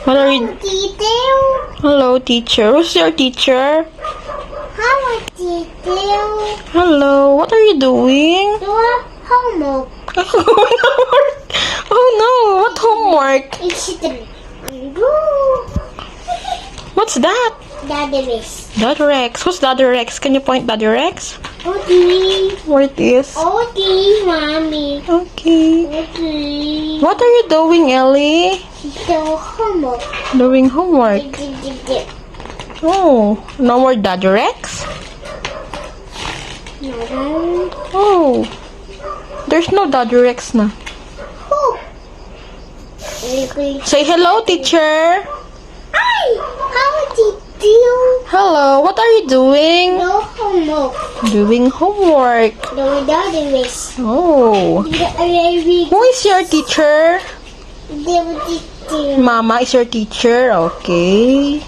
What are you... Teacher. Hello, teacher. Who's your teacher? Hello, teacher. Hello. What are you doing? Your homework. Oh no. What homework? It's the What's that? Daddy is. Daddy Rex. Who's Daddy Rex? Can you point Daddy Rex? Okay. Where it is? Okay, mommy. Okay. Okay. What are you doing, Ellie? So homework. Doing homework. Oh, no more Daddy Rex? No. Oh, there's no Daddy Rex na. Oh. Say hello, teacher. Hi. How did you? Hello, what are you doing? No homework. Doing homework. No daddy is. Oh, who is your teacher? Mama is your teacher. Okay.